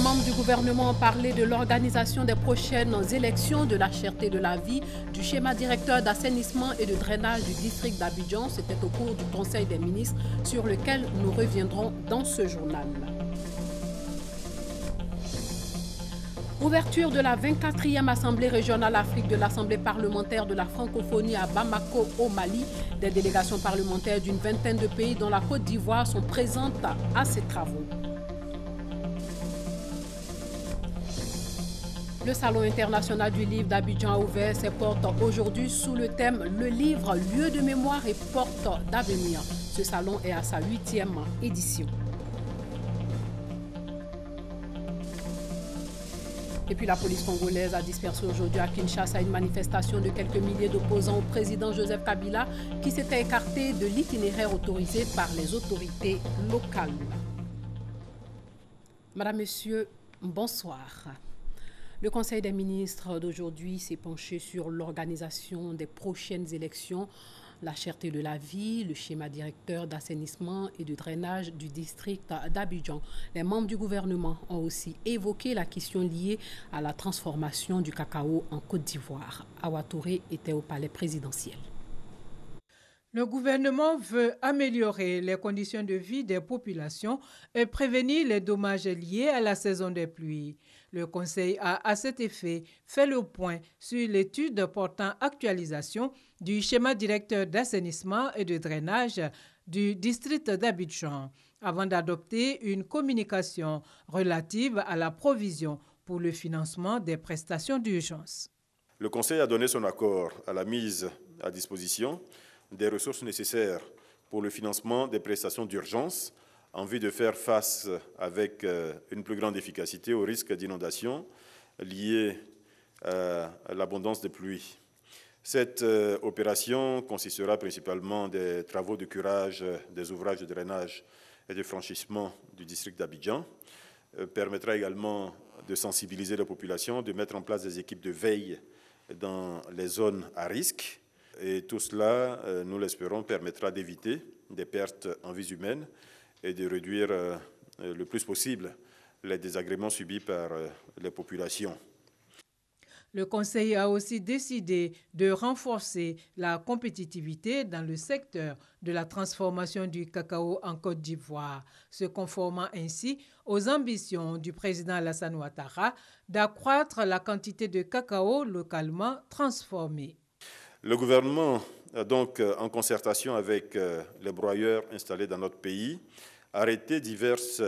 membres du gouvernement ont parlé de l'organisation des prochaines élections, de la cherté de la vie, du schéma directeur d'assainissement et de drainage du district d'Abidjan. C'était au cours du Conseil des ministres sur lequel nous reviendrons dans ce journal. Ouverture de la 24e Assemblée régionale Afrique de l'Assemblée parlementaire de la francophonie à Bamako au Mali. Des délégations parlementaires d'une vingtaine de pays dont la Côte d'Ivoire sont présentes à ces travaux. Le Salon international du livre d'Abidjan a ouvert ses portes aujourd'hui sous le thème « Le livre, lieu de mémoire et porte d'avenir ». Ce salon est à sa 8e édition. Et puis la police congolaise a dispersé aujourd'hui à Kinshasa une manifestation de quelques milliers d'opposants au président Joseph Kabila qui s'était écarté de l'itinéraire autorisé par les autorités locales. Madame, Monsieur, bonsoir. Le Conseil des ministres d'aujourd'hui s'est penché sur l'organisation des prochaines élections, la cherté de la vie, le schéma directeur d'assainissement et de drainage du district d'Abidjan. Les membres du gouvernement ont aussi évoqué la question liée à la transformation du cacao en Côte d'Ivoire. Awa Touré était au palais présidentiel. Le gouvernement veut améliorer les conditions de vie des populations et prévenir les dommages liés à la saison des pluies. Le Conseil a à cet effet fait le point sur l'étude portant actualisation du schéma directeur d'assainissement et de drainage du district d'Abidjan, avant d'adopter une communication relative à la provision pour le financement des prestations d'urgence. Le Conseil a donné son accord à la mise à disposition des ressources nécessaires pour le financement des prestations d'urgence en vue de faire face avec une plus grande efficacité aux risques d'inondation liés à l'abondance des pluies. Cette opération consistera principalement des travaux de curage des ouvrages de drainage et de franchissement du district d'Abidjan, permettra également de sensibiliser la population, de mettre en place des équipes de veille dans les zones à risque. Et tout cela, nous l'espérons, permettra d'éviter des pertes en vies humaines et de réduire le plus possible les désagréments subis par les populations. Le Conseil a aussi décidé de renforcer la compétitivité dans le secteur de la transformation du cacao en Côte d'Ivoire, se conformant ainsi aux ambitions du président Alassane Ouattara d'accroître la quantité de cacao localement transformé. Le gouvernement, donc, en concertation avec les broyeurs installés dans notre pays, a arrêté diverses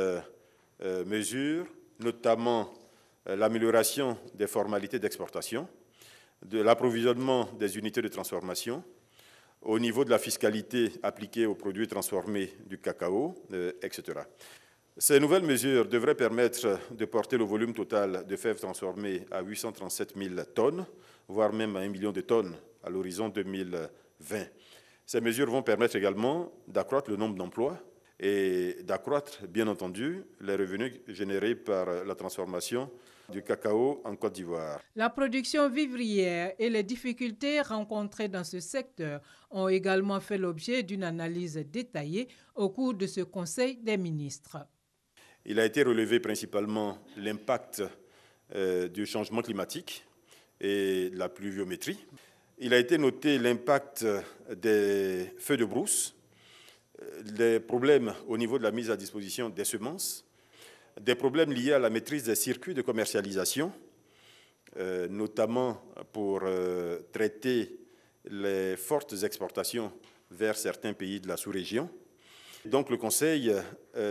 mesures, notamment l'amélioration des formalités d'exportation, de l'approvisionnement des unités de transformation, au niveau de la fiscalité appliquée aux produits transformés du cacao, etc. Ces nouvelles mesures devraient permettre de porter le volume total de fèves transformées à 837 000 tonnes, voire même à 1 million de tonnes à l'horizon 2020. Ces mesures vont permettre également d'accroître le nombre d'emplois et d'accroître, bien entendu, les revenus générés par la transformation du cacao en Côte d'Ivoire. La production vivrière et les difficultés rencontrées dans ce secteur ont également fait l'objet d'une analyse détaillée au cours de ce Conseil des ministres. Il a été relevé principalement l'impact du changement climatique et de la pluviométrie. Il a été noté l'impact des feux de brousse, des problèmes au niveau de la mise à disposition des semences, des problèmes liés à la maîtrise des circuits de commercialisation, notamment pour traiter les fortes exportations vers certains pays de la sous-région. Donc le Conseil,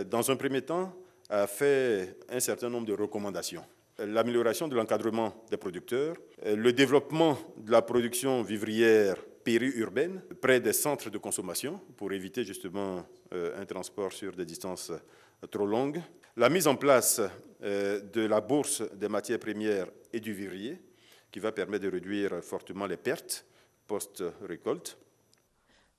dans un premier temps, a fait un certain nombre de recommandations. L'amélioration de l'encadrement des producteurs, le développement de la production vivrière périurbaine près des centres de consommation pour éviter justement un transport sur des distances trop longues, la mise en place de la bourse des matières premières et du vivrier qui va permettre de réduire fortement les pertes post-récolte.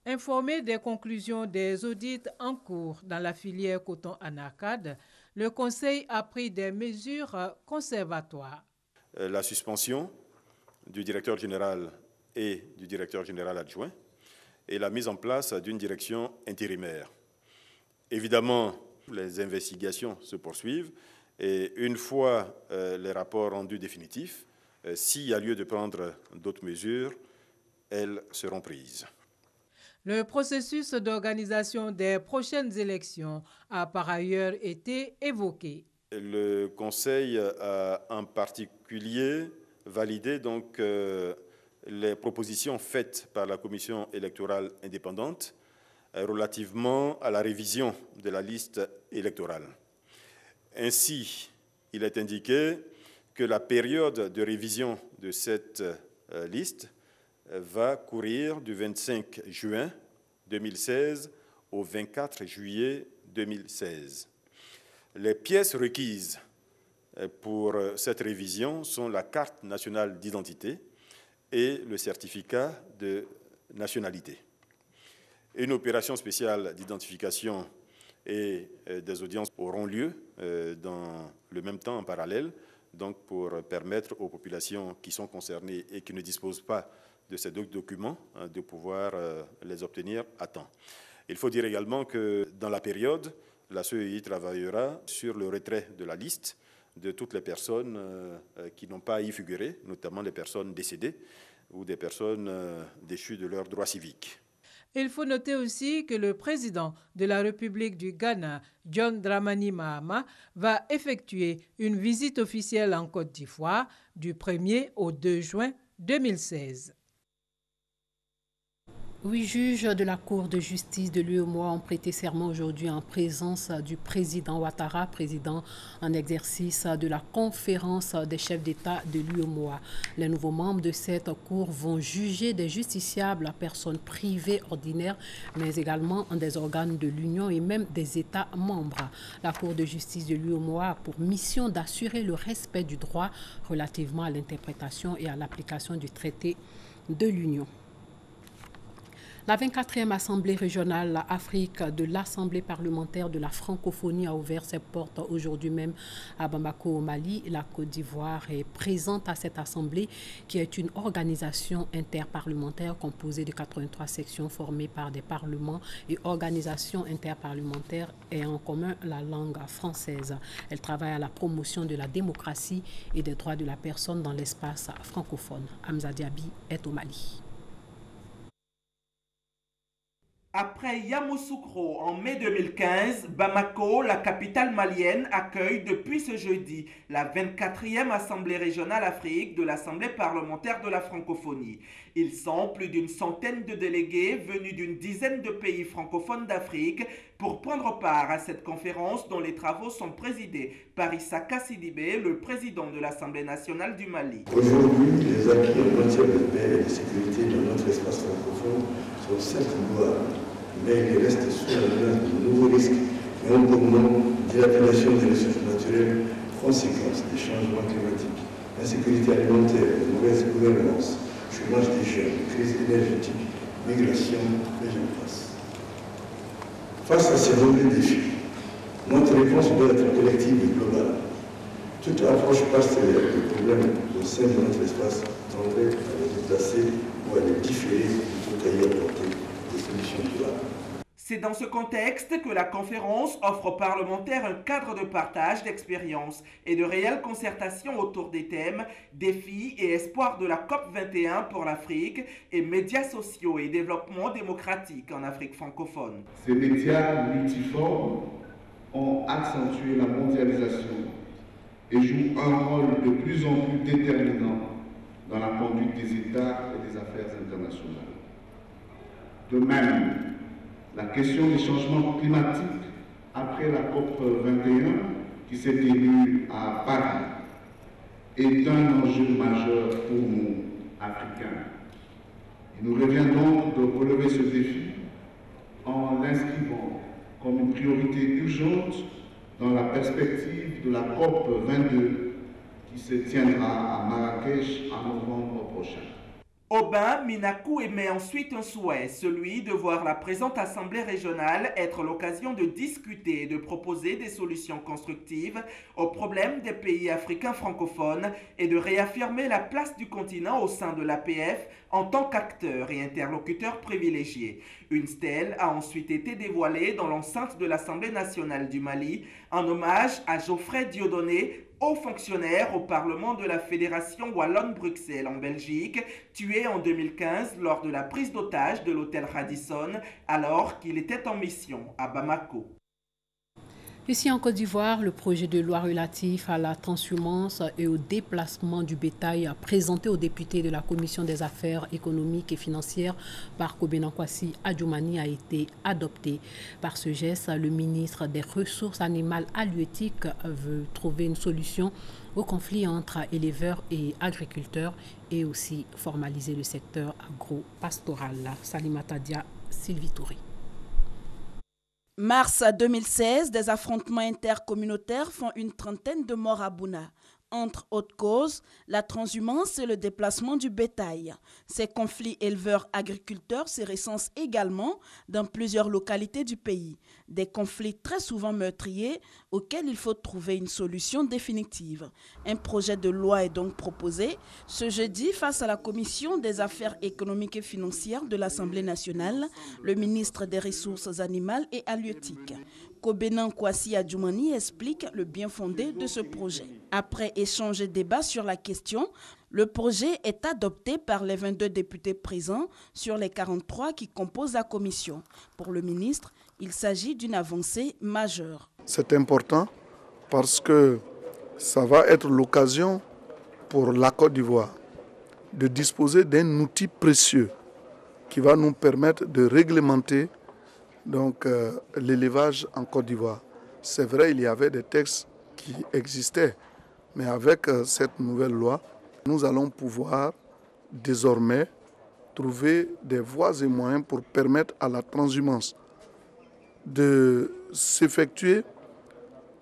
Informé des conclusions des audits en cours dans la filière coton en Arcade, le Conseil a pris des mesures conservatoires. La suspension du directeur général et du directeur général adjoint et la mise en place d'une direction intérimaire. Évidemment, les investigations se poursuivent Et une fois les rapports rendus définitifs, s'il y a lieu de prendre d'autres mesures, elles seront prises. Le processus d'organisation des prochaines élections a par ailleurs été évoqué. Le Conseil a en particulier validé donc les propositions faites par la Commission électorale indépendante relativement à la révision de la liste électorale. Ainsi, il est indiqué que la période de révision de cette liste va courir du 25 juin 2016 au 24 juillet 2016. Les pièces requises pour cette révision sont la carte nationale d'identité et le certificat de nationalité. Une opération spéciale d'identification et des audiences auront lieu dans le même temps en parallèle, donc pour permettre aux populations qui sont concernées et qui ne disposent pas de ces documents de pouvoir les obtenir à temps. Il faut dire également que dans la période, la CEI travaillera sur le retrait de la liste de toutes les personnes qui n'ont pas à y figurer, notamment les personnes décédées ou des personnes déchues de leurs droits civiques. Il faut noter aussi que le président de la République du Ghana, John Dramani Mahama, va effectuer une visite officielle en Côte d'Ivoire du 1er au 2 juin 2016. 8 juges de la Cour de justice de l'UEMOA ont prêté serment aujourd'hui en présence du président Ouattara, président en exercice de la conférence des chefs d'État de l'UEMOA. Les nouveaux membres de cette Cour vont juger des justiciables, personnes privées ordinaires, mais également des organes de l'Union et même des États membres. La Cour de justice de l'UEMOA a pour mission d'assurer le respect du droit relativement à l'interprétation et à l'application du traité de l'Union. La 24e Assemblée régionale Afrique de l'Assemblée parlementaire de la francophonie a ouvert ses portes aujourd'hui même à Bamako au Mali. La Côte d'Ivoire est présente à cette assemblée qui est une organisation interparlementaire composée de 83 sections formées par des parlements et organisations interparlementaires ayant en commun la langue française. Elle travaille à la promotion de la démocratie et des droits de la personne dans l'espace francophone. Hamza Diaby est au Mali. Après Yamoussoukro en mai 2015, Bamako, la capitale malienne, accueille depuis ce jeudi la 24e Assemblée régionale Afrique de l'Assemblée parlementaire de la francophonie. Ils sont plus d'une centaine de délégués venus d'une dizaine de pays francophones d'Afrique pour prendre part à cette conférence dont les travaux sont présidés par Issaka Sidibé, le président de l'Assemblée nationale du Mali. Aujourd'hui, les acquis en matière de paix et de sécurité dans notre espace francophone sont certes louables, mais ils restent sous la menace de nouveaux risques et ont pour nom dilapidation des ressources naturelles, conséquences des changements climatiques, insécurité alimentaire, mauvaise gouvernance, chômage des jeunes, crise énergétique, migration, et j'en passe. Face à ces nombreux défis, notre réponse doit être collective et globale. Toute approche parcellaire des problèmes au sein de notre espace tendrait à les déplacer ou à les différer plutôt qu'à y apporter des solutions durables. C'est dans ce contexte que la conférence offre aux parlementaires un cadre de partage d'expériences et de réelle concertation autour des thèmes défis et espoirs de la COP21 pour l'Afrique et médias sociaux et développement démocratique en Afrique francophone. Ces médias multiformes ont accentué la mondialisation et jouent un rôle de plus en plus déterminant dans la conduite des États et des affaires internationales. De même, la question des changements climatiques après la COP21 qui s'est tenue à Paris est un enjeu majeur pour nous, Africains. Il nous revient donc de relever ce défi en l'inscrivant comme une priorité urgente dans la perspective de la COP22 qui se tiendra à Marrakech en novembre prochain. Aubin Minaku émet ensuite un souhait, celui de voir la présente Assemblée régionale être l'occasion de discuter et de proposer des solutions constructives aux problèmes des pays africains francophones et de réaffirmer la place du continent au sein de l'APF en tant qu'acteur et interlocuteur privilégié. Une stèle a ensuite été dévoilée dans l'enceinte de l'Assemblée nationale du Mali en hommage à Geoffrey Dieudonné, haut fonctionnaire au Parlement de la Fédération Wallonne-Bruxelles en Belgique, tué en 2015 lors de la prise d'otage de l'hôtel Radisson alors qu'il était en mission à Bamako. Ici en Côte d'Ivoire, le projet de loi relatif à la transhumance et au déplacement du bétail présenté aux députés de la Commission des affaires économiques et financières par Kobena Kwasi Adjoumani a été adopté. Par ce geste, le ministre des Ressources animales halieutiques veut trouver une solution au conflit entre éleveurs et agriculteurs et aussi formaliser le secteur agro-pastoral. Salimata Dia, Sylvie Touré. Mars 2016, des affrontements intercommunautaires font une trentaine de morts à Bouna. Entre autres causes, la transhumance et le déplacement du bétail. Ces conflits éleveurs-agriculteurs se recensent également dans plusieurs localités du pays. Des conflits très souvent meurtriers auxquels il faut trouver une solution définitive. Un projet de loi est donc proposé ce jeudi face à la Commission des affaires économiques et financières de l'Assemblée nationale, le ministre des Ressources animales et halieutiques. Kobena Kwasi Adjoumani explique le bien fondé de ce projet. Après échange et débat sur la question, le projet est adopté par les 22 députés présents sur les 43 qui composent la commission. Pour le ministre, il s'agit d'une avancée majeure. C'est important parce que ça va être l'occasion pour la Côte d'Ivoire de disposer d'un outil précieux qui va nous permettre de réglementer l'élevage en Côte d'Ivoire. C'est vrai, il y avait des textes qui existaient, mais avec cette nouvelle loi, nous allons pouvoir désormais trouver des voies et moyens pour permettre à la transhumance de s'effectuer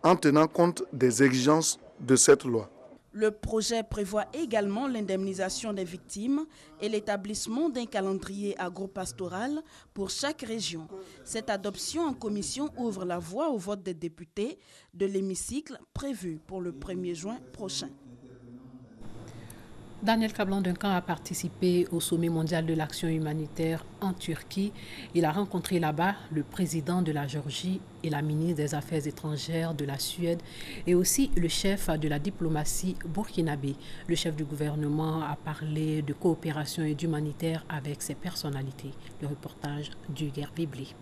en tenant compte des exigences de cette loi. Le projet prévoit également l'indemnisation des victimes et l'établissement d'un calendrier agropastoral pour chaque région. Cette adoption en commission ouvre la voie au vote des députés de l'hémicycle prévu pour le 1er juin prochain. Daniel Kablan-Duncan a participé au sommet mondial de l'action humanitaire en Turquie. Il a rencontré là-bas le président de la Géorgie et la ministre des Affaires étrangères de la Suède et aussi le chef de la diplomatie burkinabé. Le chef du gouvernement a parlé de coopération et d'humanitaire avec ces personnalités. Le reportage d'Uger Bibli.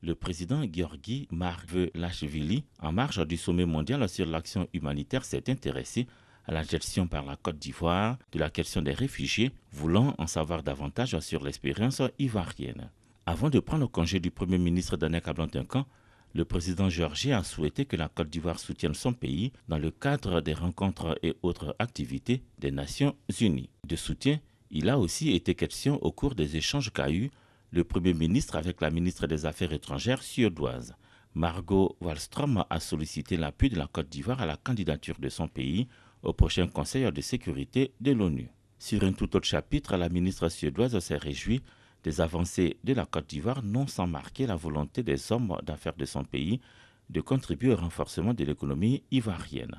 Le président Giorgi Margvelashvili, en marge du sommet mondial sur l'action humanitaire, s'est intéressé à la gestion par la Côte d'Ivoire de la question des réfugiés, voulant en savoir davantage sur l'expérience ivoirienne. Avant de prendre congé du Premier ministre Daniel Kablan-Duncan, le président géorgien a souhaité que la Côte d'Ivoire soutienne son pays dans le cadre des rencontres et autres activités des Nations Unies. De soutien, il a aussi été question au cours des échanges qu'a eu le Premier ministre avec la ministre des Affaires étrangères suédoise. Margot Wallström a sollicité l'appui de la Côte d'Ivoire à la candidature de son pays au prochain Conseil de sécurité de l'ONU. Sur un tout autre chapitre, la ministre suédoise s'est réjouie des avancées de la Côte d'Ivoire, non sans marquer la volonté des hommes d'affaires de son pays de contribuer au renforcement de l'économie ivoirienne.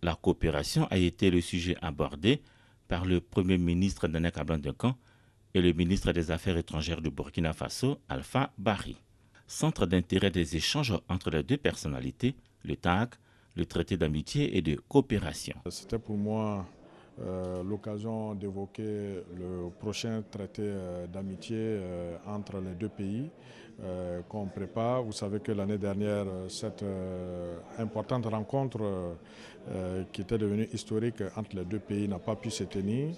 La coopération a été le sujet abordé par le Premier ministre Daniel Kablan-Duncan et le ministre des Affaires étrangères du Burkina Faso, Alpha Bari. Centre d'intérêt des échanges entre les deux personnalités, le TAG, le traité d'amitié et de coopération. C'était pour moi l'occasion d'évoquer le prochain traité d'amitié entre les deux pays qu'on prépare. Vous savez que l'année dernière, cette importante rencontre qui était devenue historique entre les deux pays n'a pas pu se tenir.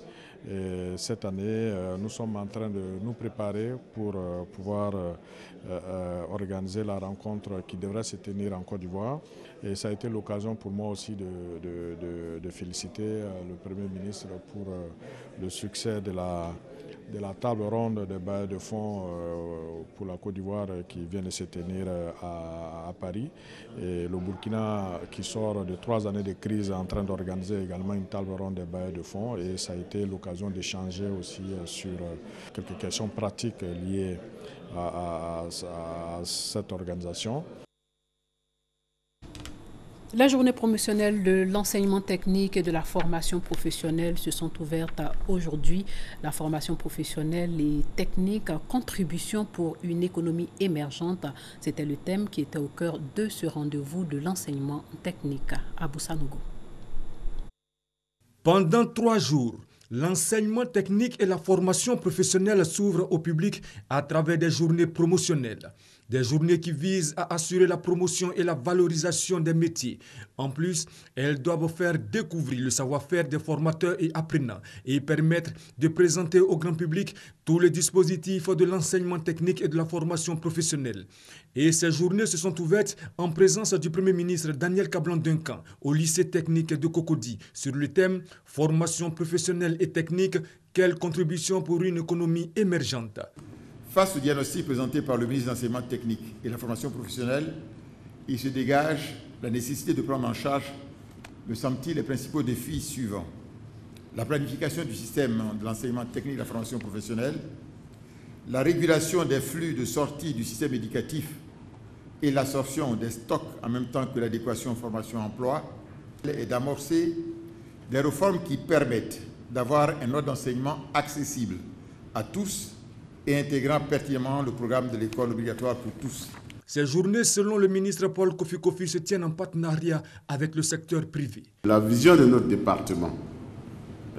Et cette année, nous sommes en train de nous préparer pour pouvoir organiser la rencontre qui devrait se tenir en Côte d'Ivoire. Et ça a été l'occasion pour moi aussi de féliciter le Premier ministre pour le succès de la de la table ronde des bailleurs de fonds pour la Côte d'Ivoire qui vient de se tenir à Paris. Et le Burkina, qui sort de 3 années de crise, est en train d'organiser également une table ronde des bailleurs de fonds. Et ça a été l'occasion d'échanger aussi sur quelques questions pratiques liées à cette organisation. La journée promotionnelle de l'enseignement technique et de la formation professionnelle se sont ouvertes aujourd'hui. La formation professionnelle et technique, contribution pour une économie émergente, c'était le thème qui était au cœur de ce rendez-vous de l'enseignement technique à Boussanogo. Pendant 3 jours, l'enseignement technique et la formation professionnelle s'ouvrent au public à travers des journées promotionnelles. Des journées qui visent à assurer la promotion et la valorisation des métiers. En plus, elles doivent faire découvrir le savoir-faire des formateurs et apprenants et permettre de présenter au grand public tous les dispositifs de l'enseignement technique et de la formation professionnelle. Et ces journées se sont ouvertes en présence du Premier ministre Daniel Kablan-Duncan au lycée technique de Cocody sur le thème « Formation professionnelle et technique, quelle contribution pour une économie émergente ?» Face au diagnostic présenté par le ministre de l'Enseignement technique et de la formation professionnelle, il se dégage la nécessité de prendre en charge, me semble-t-il, les principaux défis suivants. La planification du système de l'enseignement technique et de la formation professionnelle, la régulation des flux de sortie du système éducatif et l'absorption des stocks en même temps que l'adéquation formation-emploi, et d'amorcer des réformes qui permettent d'avoir un ordre d'enseignement accessible à tous et intégrant pertinemment le programme de l'école obligatoire pour tous. Ces journées, selon le ministre Paul Kofi Kofi, se tiennent en partenariat avec le secteur privé. La vision de notre département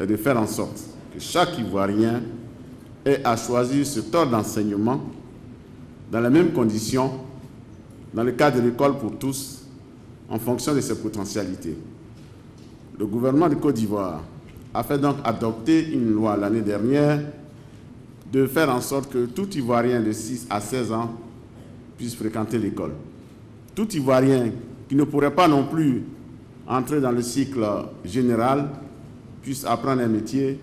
est de faire en sorte que chaque Ivoirien ait à choisir ce ordre d'enseignement dans les mêmes conditions, dans le cadre de l'école pour tous, en fonction de ses potentialités. Le gouvernement de Côte d'Ivoire a fait donc adopter une loi l'année dernière de faire en sorte que tout Ivoirien de 6 à 16 ans puisse fréquenter l'école. Tout Ivoirien qui ne pourrait pas non plus entrer dans le cycle général puisse apprendre un métier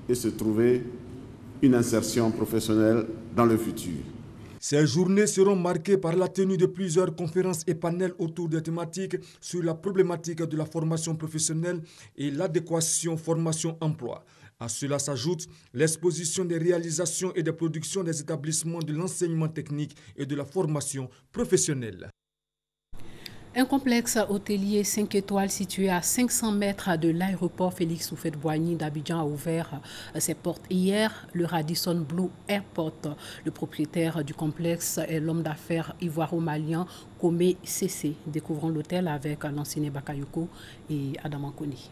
et se trouver une insertion professionnelle dans le futur. Ces journées seront marquées par la tenue de plusieurs conférences et panels autour des thématiques sur la problématique de la formation professionnelle et l'adéquation formation-emploi. À cela s'ajoute l'exposition des réalisations et des productions des établissements de l'enseignement technique et de la formation professionnelle. Un complexe hôtelier 5 étoiles situé à 500 mètres de l'aéroport Félix Houphouët-Boigny d'Abidjan a ouvert ses portes hier, le Radisson Blu Airport. Le propriétaire du complexe est l'homme d'affaires ivoiro-malien Komé Cessé. Découvrons l'hôtel avec Lansine Bakayoko et Adam Ankoni.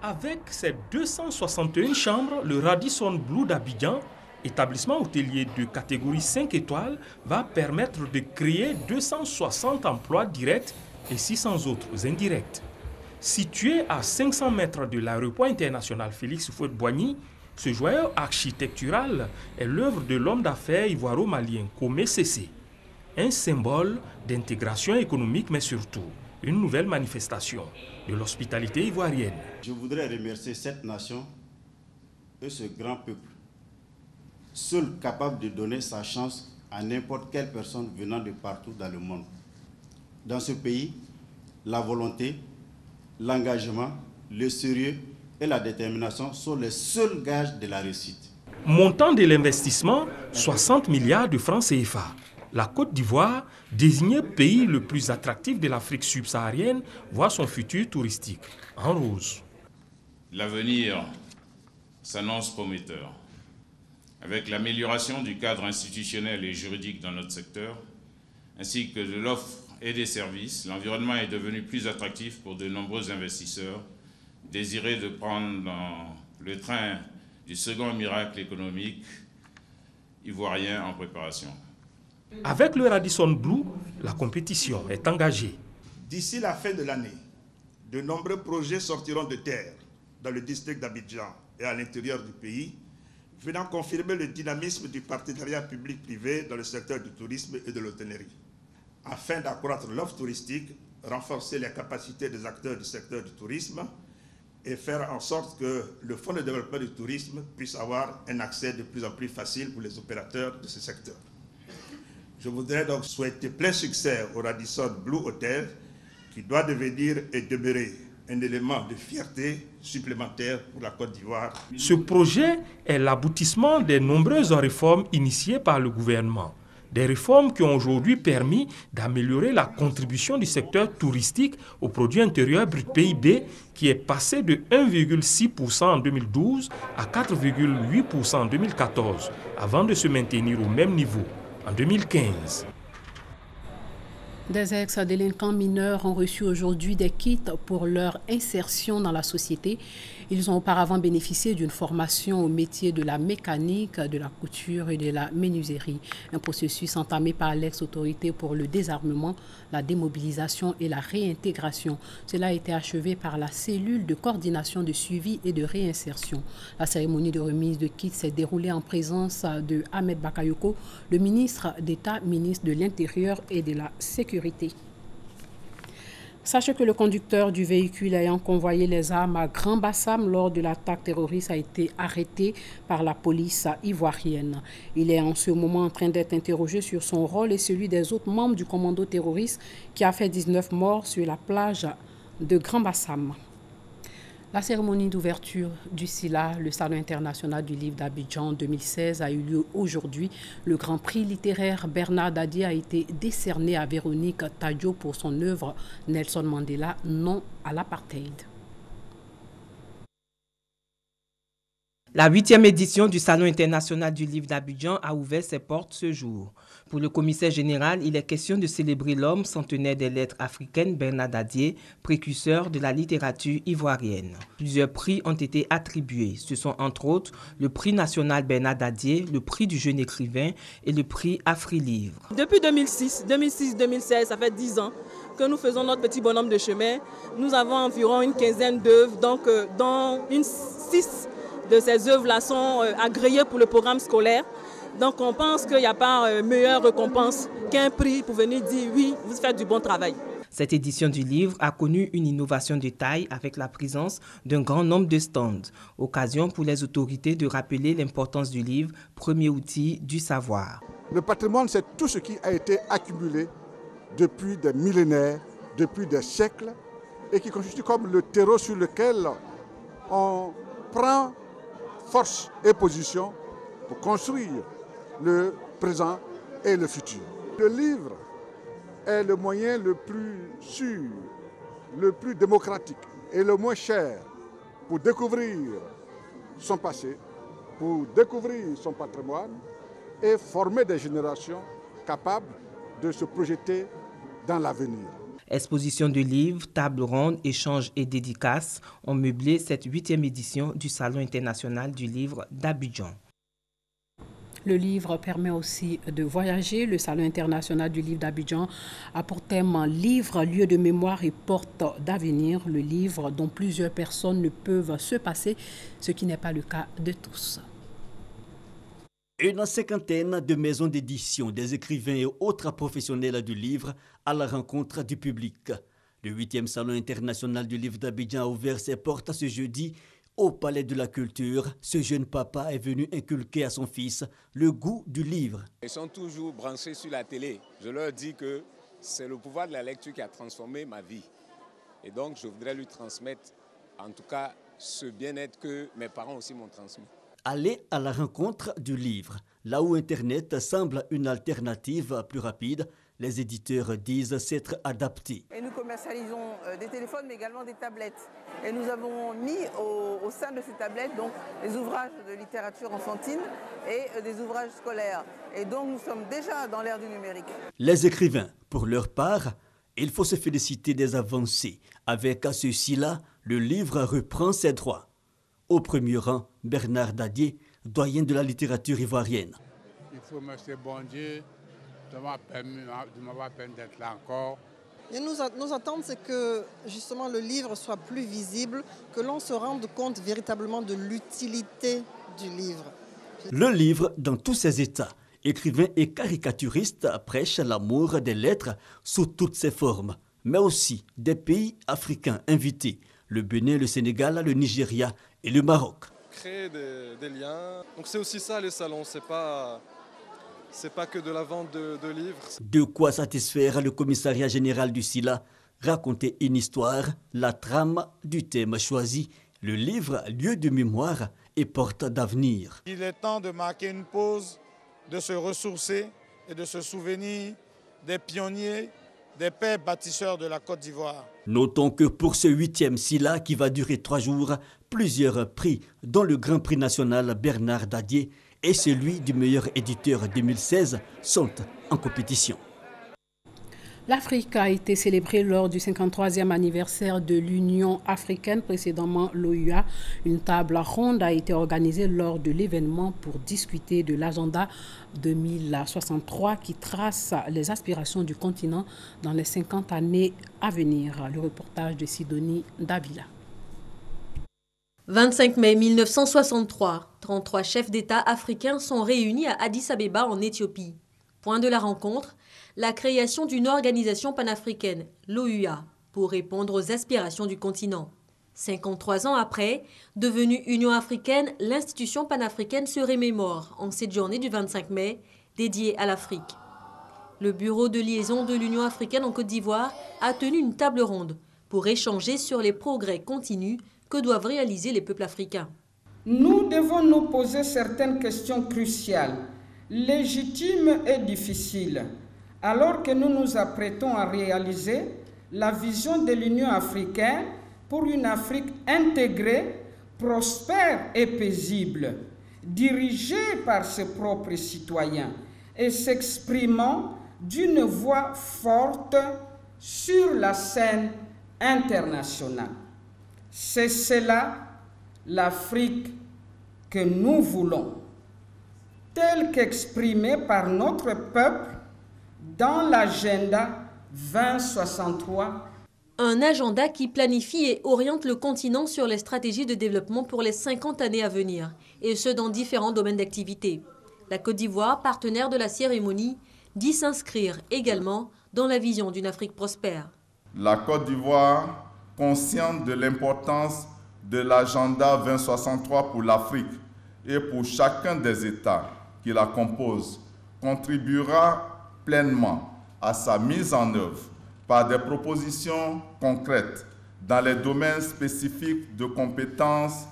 Avec ses 261 chambres, le Radisson Blu d'Abidjan, établissement hôtelier de catégorie 5 étoiles, va permettre de créer 260 emplois directs et 600 autres indirects. Situé à 500 mètres de l'aéroport international Félix Houphouët-Boigny, ce joyau architectural est l'œuvre de l'homme d'affaires ivoiro-malien Komé Cessé, un symbole d'intégration économique mais surtout une nouvelle manifestation de l'hospitalité ivoirienne. Je voudrais remercier cette nation et ce grand peuple, seul capable de donner sa chance à n'importe quelle personne venant de partout dans le monde. Dans ce pays, la volonté, l'engagement, le sérieux et la détermination sont les seuls gages de la réussite. Montant de l'investissement, 60 milliards de francs CFA. La Côte d'Ivoire, désignée pays le plus attractif de l'Afrique subsaharienne, voit son futur touristique en rose. L'avenir s'annonce prometteur. Avec l'amélioration du cadre institutionnel et juridique dans notre secteur, ainsi que de l'offre et des services, l'environnement est devenu plus attractif pour de nombreux investisseurs désireux de prendre dans le train du second miracle économique ivoirien en préparation. Avec le Radisson Blu, la compétition est engagée. D'ici la fin de l'année, de nombreux projets sortiront de terre dans le district d'Abidjan et à l'intérieur du pays, venant confirmer le dynamisme du partenariat public-privé dans le secteur du tourisme et de l'hôtellerie. Afin d'accroître l'offre touristique, renforcer les capacités des acteurs du secteur du tourisme et faire en sorte que le Fonds de développement du tourisme puisse avoir un accès de plus en plus facile pour les opérateurs de ce secteur. Je voudrais donc souhaiter plein succès au Radisson Blu Hotel, qui doit devenir et demeurer un élément de fierté supplémentaire pour la Côte d'Ivoire. Ce projet est l'aboutissement des nombreuses réformes initiées par le gouvernement. Des réformes qui ont aujourd'hui permis d'améliorer la contribution du secteur touristique au produit intérieur brut PIB, qui est passé de 1,6% en 2012 à 4,8% en 2014, avant de se maintenir au même niveau en 2015. Des ex-délinquants mineurs ont reçu aujourd'hui des kits pour leur insertion dans la société. Ils ont auparavant bénéficié d'une formation au métier de la mécanique, de la couture et de la menuiserie. Un processus entamé par l'ex-autorité pour le désarmement, la démobilisation et la réintégration. Cela a été achevé par la cellule de coordination de suivi et de réinsertion. La cérémonie de remise de kits s'est déroulée en présence de Ahmed Bakayoko, le ministre d'État, ministre de l'Intérieur et de la Sécurité. Sachez que le conducteur du véhicule ayant convoyé les armes à Grand Bassam lors de l'attaque terroriste a été arrêté par la police ivoirienne. Il est en ce moment en train d'être interrogé sur son rôle et celui des autres membres du commando terroriste qui a fait 19 morts sur la plage de Grand Bassam. La cérémonie d'ouverture du SILA, le Salon international du livre d'Abidjan 2016, a eu lieu aujourd'hui. Le Grand Prix littéraire Bernard Dadier a été décerné à Véronique Tadjo pour son œuvre Nelson Mandela, non à l'apartheid. La 8e édition du Salon international du livre d'Abidjan a ouvert ses portes ce jour. Pour le commissaire général, il est question de célébrer l'homme centenaire des lettres africaines Bernard Dadier, précurseur de la littérature ivoirienne. Plusieurs prix ont été attribués. Ce sont entre autres le prix national Bernard Dadier, le prix du jeune écrivain et le prix Afri-Livre. Depuis 2006-2016, ça fait 10 ans que nous faisons notre petit bonhomme de chemin. Nous avons environ une quinzaine d'œuvres, donc dont 6 de ces œuvres-là sont agréées pour le programme scolaire. Donc on pense qu'il n'y a pas meilleure récompense qu'un prix pour venir dire oui, vous faites du bon travail. Cette édition du livre a connu une innovation de taille avec la présence d'un grand nombre de stands. Occasion pour les autorités de rappeler l'importance du livre, premier outil du savoir. Le patrimoine, c'est tout ce qui a été accumulé depuis des millénaires, depuis des siècles, et qui constitue comme le terreau sur lequel on prend force et position pour construire le présent et le futur. Le livre est le moyen le plus sûr, le plus démocratique et le moins cher pour découvrir son passé, pour découvrir son patrimoine et former des générations capables de se projeter dans l'avenir. Exposition de livres, table ronde, échanges et dédicaces ont meublé cette 8e édition du Salon international du livre d'Abidjan. Le livre permet aussi de voyager. Le Salon international du livre d'Abidjan a pour thème « Livre, lieu de mémoire et porte d'avenir ». Le livre dont plusieurs personnes ne peuvent se passer, ce qui n'est pas le cas de tous. Une cinquantaine de maisons d'édition, des écrivains et autres professionnels du livre à la rencontre du public. Le 8e Salon international du livre d'Abidjan a ouvert ses portes ce jeudi au Palais de la Culture. Ce jeune papa est venu inculquer à son fils le goût du livre. Ils sont toujours branchés sur la télé. Je leur dis que c'est le pouvoir de la lecture qui a transformé ma vie. Et donc je voudrais lui transmettre en tout cas ce bien-être que mes parents aussi m'ont transmis. Aller à la rencontre du livre. Là où Internet semble une alternative plus rapide, les éditeurs disent s'être adaptés. Et nous commercialisons des téléphones mais également des tablettes. Et nous avons mis au sein de ces tablettes donc, des ouvrages de littérature enfantine et des ouvrages scolaires. Et donc nous sommes déjà dans l'ère du numérique. Les écrivains, pour leur part, il faut se féliciter des avancées. Avec ceci-là, le livre reprend ses droits. Au premier rang, Bernard Dadier, doyen de la littérature ivoirienne. Il faut remercier bon Dieu de m'avoir permis d'être là encore. Et nos attentes, c'est que justement le livre soit plus visible, que l'on se rende compte véritablement de l'utilité du livre. Le livre dans tous ses états. Écrivains et caricaturistes prêchent l'amour des lettres sous toutes ses formes, mais aussi des pays africains invités. le Bénin, le Sénégal, le Nigeria et le Maroc. Créer des liens, donc c'est aussi ça les salons, c'est pas que de la vente de livres. De quoi satisfaire le commissariat général du SILA, raconter une histoire, la trame du thème choisi, le livre lieu de mémoire et porte d'avenir. Il est temps de marquer une pause, de se ressourcer et de se souvenir des pionniers, des pères bâtisseurs de la Côte d'Ivoire. Notons que pour ce 8e SILA qui va durer 3 jours, plusieurs prix, dont le Grand Prix national Bernard Dadier et celui du meilleur éditeur 2016, sont en compétition. L'Afrique a été célébrée lors du 53e anniversaire de l'Union africaine, précédemment l'OUA. Une table ronde a été organisée lors de l'événement pour discuter de l'agenda 2063 qui trace les aspirations du continent dans les 50 années à venir. Le reportage de Sidonie Davila. 25 mai 1963, 33 chefs d'État africains sont réunis à Addis Abeba en Éthiopie. Point de la rencontre, la création d'une organisation panafricaine, l'OUA, pour répondre aux aspirations du continent. 53 ans après, devenue Union africaine, l'institution panafricaine se remémore en cette journée du 25 mai, dédiée à l'Afrique. Le bureau de liaison de l'Union africaine en Côte d'Ivoire a tenu une table ronde pour échanger sur les progrès continus que doivent réaliser les peuples africains. Nous devons nous poser certaines questions cruciales, légitimes et difficiles, alors que nous nous apprêtons à réaliser la vision de l'Union africaine pour une Afrique intégrée, prospère et paisible, dirigée par ses propres citoyens et s'exprimant d'une voix forte sur la scène internationale. C'est cela l'Afrique que nous voulons, telle qu'exprimée par notre peuple dans l'agenda 2063. Un agenda qui planifie et oriente le continent sur les stratégies de développement pour les 50 années à venir, et ce dans différents domaines d'activité. La Côte d'Ivoire, partenaire de la cérémonie, dit s'inscrire également dans la vision d'une Afrique prospère. La Côte d'Ivoire, consciente de l'importance de l'agenda 2063 pour l'Afrique et pour chacun des États qui la composent, contribuera pleinement à sa mise en œuvre par des propositions concrètes dans les domaines spécifiques de compétences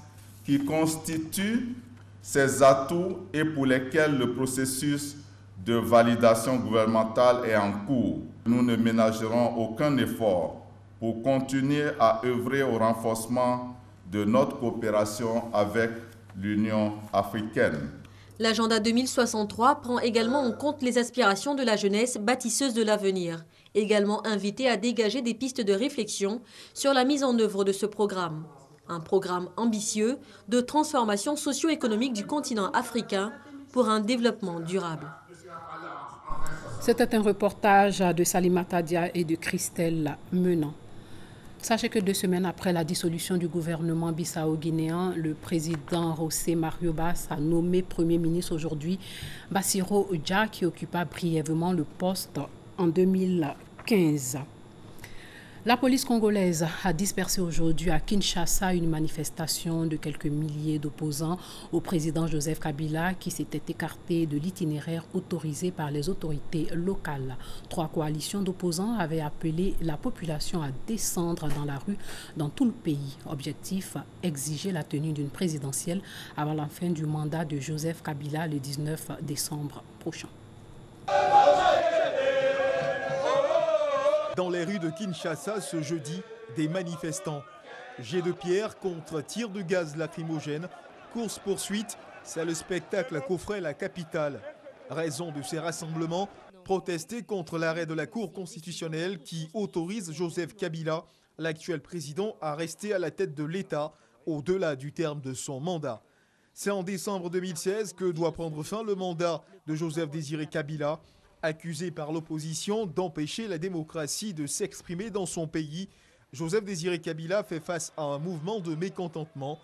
qui constituent ses atouts et pour lesquels le processus de validation gouvernementale est en cours. Nous ne ménagerons aucun effort pour continuer à œuvrer au renforcement de notre coopération avec l'Union africaine. L'agenda 2063 prend également en compte les aspirations de la jeunesse bâtisseuse de l'avenir, également invitée à dégager des pistes de réflexion sur la mise en œuvre de ce programme. Un programme ambitieux de transformation socio-économique du continent africain pour un développement durable. C'était un reportage de Salimata Dia et de Christelle Menant. Sachez que 2 semaines après la dissolution du gouvernement bissau-guinéen, le président José Mario Bas a nommé Premier ministre aujourd'hui Bassirou Dia, qui occupa brièvement le poste en 2015. La police congolaise a dispersé aujourd'hui à Kinshasa une manifestation de quelques milliers d'opposants au président Joseph Kabila qui s'était écarté de l'itinéraire autorisé par les autorités locales. 3 coalitions d'opposants avaient appelé la population à descendre dans la rue dans tout le pays. Objectif, exiger la tenue d'une présidentielle avant la fin du mandat de Joseph Kabila le 19 décembre prochain. Dans les rues de Kinshasa ce jeudi, des manifestants. Jets de pierre contre tirs de gaz lacrymogène, course-poursuite, c'est le spectacle qu'offrait la capitale. Raison de ces rassemblements, protester contre l'arrêt de la Cour constitutionnelle qui autorise Joseph Kabila, l'actuel président, à rester à la tête de l'État au-delà du terme de son mandat. C'est en décembre 2016 que doit prendre fin le mandat de Joseph Désiré Kabila, accusé par l'opposition d'empêcher la démocratie de s'exprimer dans son pays. Joseph Désiré Kabila fait face à un mouvement de mécontentement.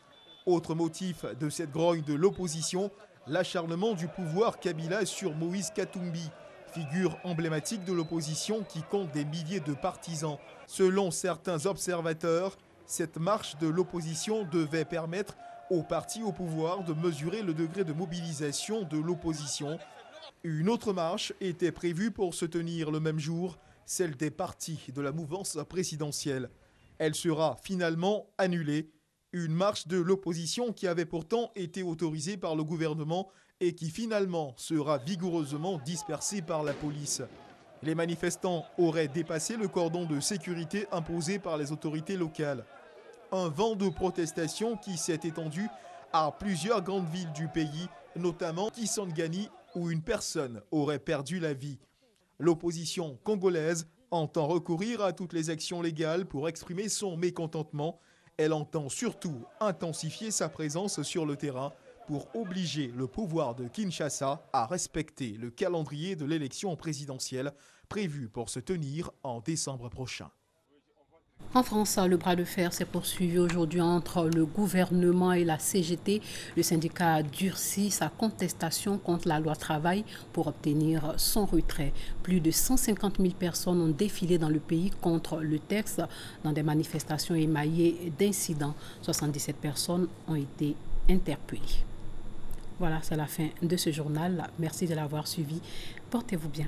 Autre motif de cette grogne de l'opposition, l'acharnement du pouvoir Kabila sur Moïse Katumbi, figure emblématique de l'opposition qui compte des milliers de partisans. Selon certains observateurs, Cette marche de l'opposition devait permettre aux partis au pouvoir de mesurer le degré de mobilisation de l'opposition. Une autre marche était prévue pour se tenir le même jour, celle des partis de la mouvance présidentielle. Elle sera finalement annulée. Une marche de l'opposition qui avait pourtant été autorisée par le gouvernement et qui finalement sera vigoureusement dispersée par la police. Les manifestants auraient dépassé le cordon de sécurité imposé par les autorités locales. Un vent de protestation qui s'est étendu à plusieurs grandes villes du pays, notamment Kisangani, où une personne aurait perdu la vie. L'opposition congolaise entend recourir à toutes les actions légales pour exprimer son mécontentement. Elle entend surtout intensifier sa présence sur le terrain pour obliger le pouvoir de Kinshasa à respecter le calendrier de l'élection présidentielle prévue pour se tenir en décembre prochain. En France, le bras de fer s'est poursuivi aujourd'hui entre le gouvernement et la CGT. Le syndicat a durci sa contestation contre la loi travail pour obtenir son retrait. Plus de 150 000 personnes ont défilé dans le pays contre le texte dans des manifestations émaillées d'incidents. 77 personnes ont été interpellées. Voilà, c'est la fin de ce journal. Merci de l'avoir suivi. Portez-vous bien.